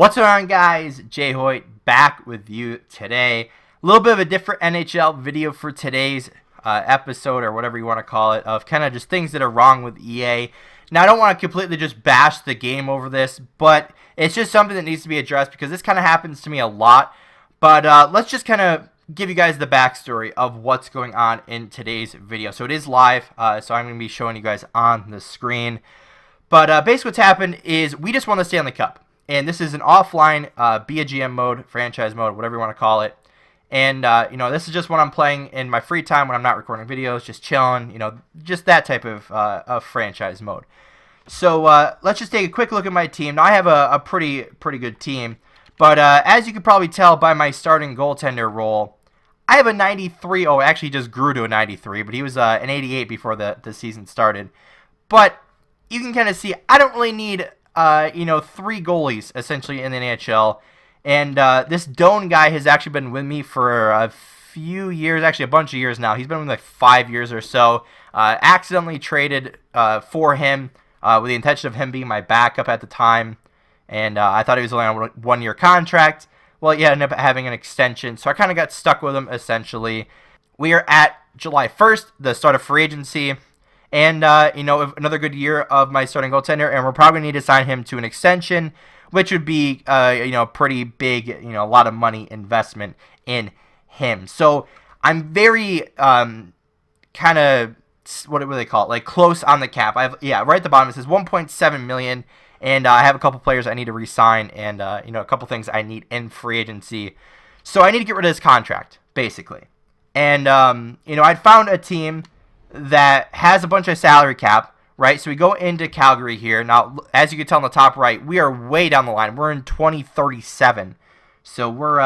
What's going on, guys? JHoyt back with you today. A little bit of a different NHL video for today's episode, or whatever you want to call it, of kind of just things that are wrong with EA. Now, I don't want to completely just bash the game over this, but it's just something that needs to be addressed because this kind of happens to me a lot. But let's just kind of give you guys the backstory of what's going on in today's video. So it is live, so I'm going to be showing you guys on the screen. But basically what's happened is we just won the Stanley Cup. And this is an offline be a GM mode, franchise mode, whatever you want to call it. And, this is just what I'm playing in my free time when I'm not recording videos, just chilling, just that type of franchise mode. So let's just take a quick look at my team. Now, I have a pretty good team. But as you can probably tell by my starting goaltender role, I have a 93. Oh, actually, he just grew to a 93, but he was an 88 before the season started. But you can kind of see I don't really need three goalies essentially in the NHL, and this Doan guy has actually been with me for a few years, actually a bunch of years now. He's been with me like 5 years or so. Accidentally traded for him with the intention of him being my backup at the time, and I thought he was only on a 1-year contract. Well, yeah, ended up having an extension, so I kind of got stuck with him essentially. We are at July 1st, the start of free agency. And, another good year of my starting goaltender, and we're probably going to need to sign him to an extension, which would be, pretty big, a lot of money investment in him. So I'm very, kind of, what do they call it, like close on the cap. Right at the bottom it says 1.7 million, and I have a couple players I need to re-sign, and, a couple things I need in free agency. So I need to get rid of this contract, basically. And, I'd found a team that has a bunch of salary cap, right? So we go into Calgary here. Now, as you can tell on the top right, we are way down the line. We're in 2037. So we're,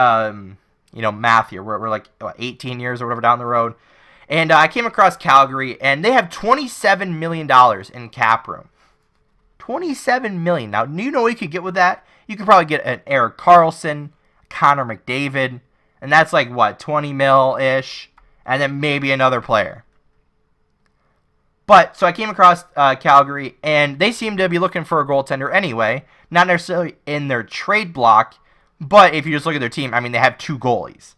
math here. We're like 18 years or whatever down the road. And I came across Calgary, and they have $27 million in cap room. $27 million. Now, you know what you could get with that? You could probably get an Erik Karlsson, Connor McDavid, and that's like, what, 20 mil-ish? And then maybe another player. But, so I came across Calgary, and they seem to be looking for a goaltender anyway. Not necessarily in their trade block, but if you just look at their team, I mean, they have 2 goalies.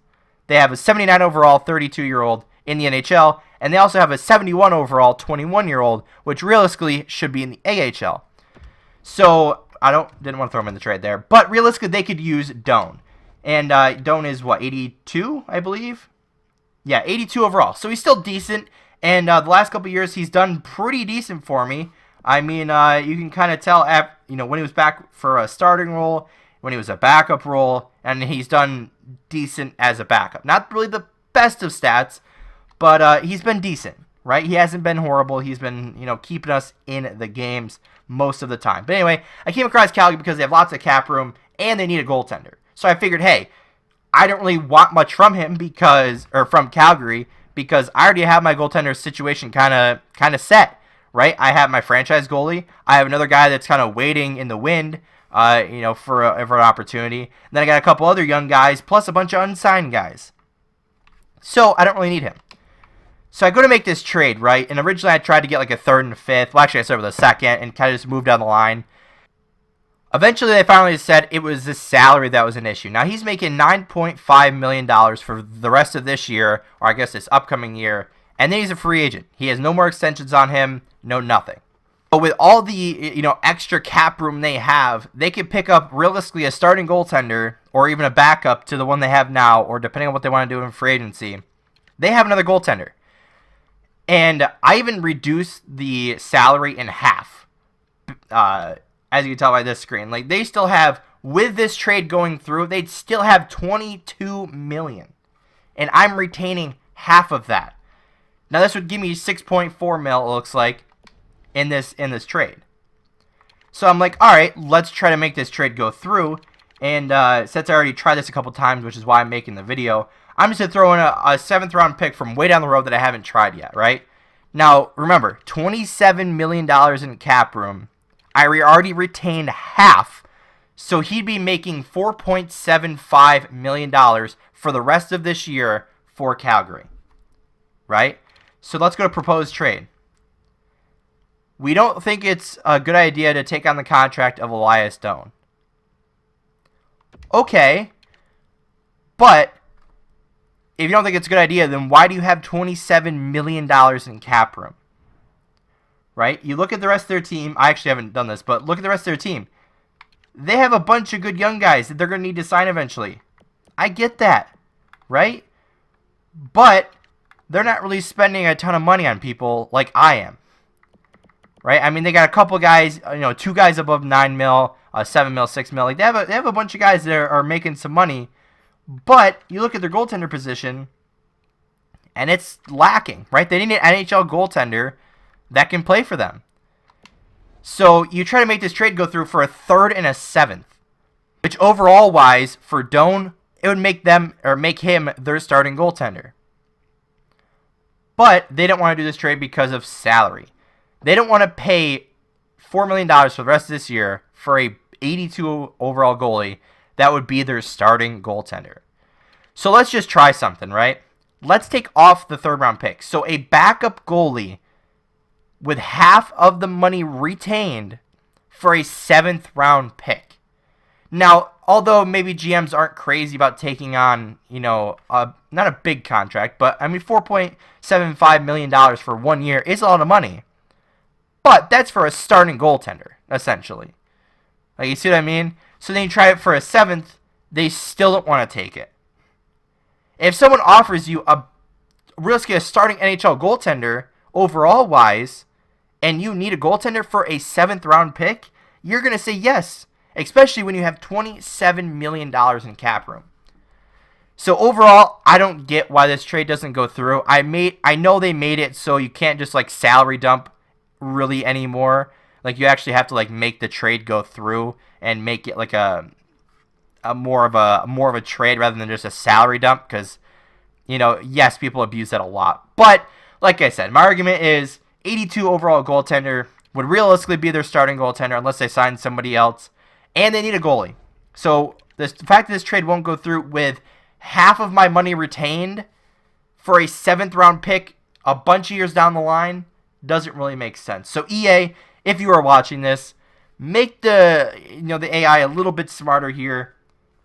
They have a 79 overall, 32-year-old in the NHL, and they also have a 71 overall, 21-year-old, which realistically should be in the AHL. So, didn't want to throw him in the trade there, but realistically, they could use Doan. And Doan is, 82, I believe? Yeah, 82 overall. So he's still decent. And the last couple of years, he's done pretty decent for me. I mean, you can kind of tell, when he was back for a starting role, when he was a backup role, and he's done decent as a backup. Not really the best of stats, but he's been decent, right? He hasn't been horrible. He's been, keeping us in the games most of the time. But anyway, I came across Calgary because they have lots of cap room, and they need a goaltender. So I figured, hey, I don't really want much from him from Calgary, because I already have my goaltender situation kind of set, right? I have my franchise goalie. I have another guy that's kind of waiting in the wind, for an opportunity. And then I got a couple other young guys, plus a bunch of unsigned guys. So I don't really need him. So I go to make this trade, right? And originally I tried to get like a 3rd and a 5th. Well, actually I started with a 2nd and kind of just moved down the line. Eventually, they finally said it was the salary that was an issue. Now, he's making $9.5 million for the rest of this year, or I guess this upcoming year, and then he's a free agent. He has no more extensions on him, no nothing. But with all the, extra cap room they have, they could pick up, realistically, a starting goaltender, or even a backup to the one they have now, or depending on what they want to do in free agency, they have another goaltender. And I even reduced the salary in half, as you can tell by this screen. Like, they still have, with this trade going through, they'd still have $22 million. And I'm retaining half of that. Now, this would give me 6.4 mil, it looks like, in this trade. So I'm like, all right, let's try to make this trade go through. And since I already tried this a couple times, which is why I'm making the video, I'm just going to throw in a 7th round pick from way down the road that I haven't tried yet, right? Now, remember, $27 million in cap room. I already retained half, so he'd be making $4.75 million for the rest of this year for Calgary, right? So let's go to proposed trade. We don't think it's a good idea to take on the contract of Elias Doan. Okay, but if you don't think it's a good idea, then why do you have $27 million in cap room? Right? You look at the rest of their team. I actually haven't done this, but look at the rest of their team. They have a bunch of good young guys that they're going to need to sign eventually. I get that, right? But they're not really spending a ton of money on people like I am. Right? I mean, they got a couple guys, 2 guys above 9 mil, 7 mil, 6 mil. Like they have a bunch of guys that are making some money. But you look at their goaltender position, and it's lacking, right? They need an NHL goaltender that can play for them. So you try to make this trade go through for a 3rd and a 7th, which overall wise for Doan, it would make him their starting goaltender. But they don't want to do this trade because of salary. They don't want to pay $4 million for the rest of this year for a 82 overall goalie that would be their starting goaltender. So let's just try something, right? Let's take off the 3rd round pick. So a backup goalie with half of the money retained for a 7th round pick. Now, although maybe GMs aren't crazy about taking on, not a big contract, but I mean $4.75 million for 1 year is a lot of money. But that's for a starting goaltender, essentially. Like, you see what I mean? So then you try it for a 7th, they still don't want to take it. If someone offers you a starting NHL goaltender overall wise, and you need a goaltender for a 7th round pick, you're going to say yes, especially when you have $27 million in cap room. So overall, I don't get why this trade doesn't go through. I know they made it so you can't just like salary dump really anymore. Like, you actually have to like make the trade go through and make it like a more of a trade rather than just a salary dump, because yes, people abuse that a lot. But like I said, my argument is 82 overall goaltender would realistically be their starting goaltender unless they sign somebody else, and they need a goalie. So the fact that this trade won't go through with half of my money retained for a 7th round pick a bunch of years down the line doesn't really make sense. So EA, if you are watching this, make the AI a little bit smarter here.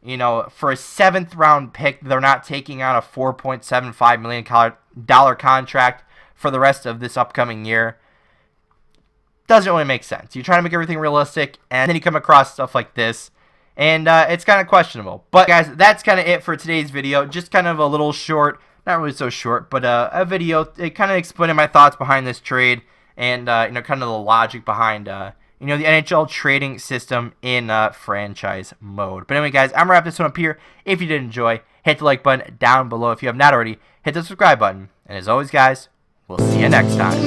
For a 7th round pick, they're not taking on a $4.75 million contract for the rest of this upcoming year. Doesn't really make sense. You try to make everything realistic, and then you come across stuff like this, and it's kind of questionable. But guys, that's kind of it for today's video. Just kind of a little short, not really so short, but a video kind of explaining my thoughts behind this trade, and kind of the logic behind the NHL trading system in franchise mode. But anyway, guys, I'm going to wrap this one up here. If you did enjoy, hit the like button down below. If you have not already, hit the subscribe button. And as always, guys, we'll see you next time.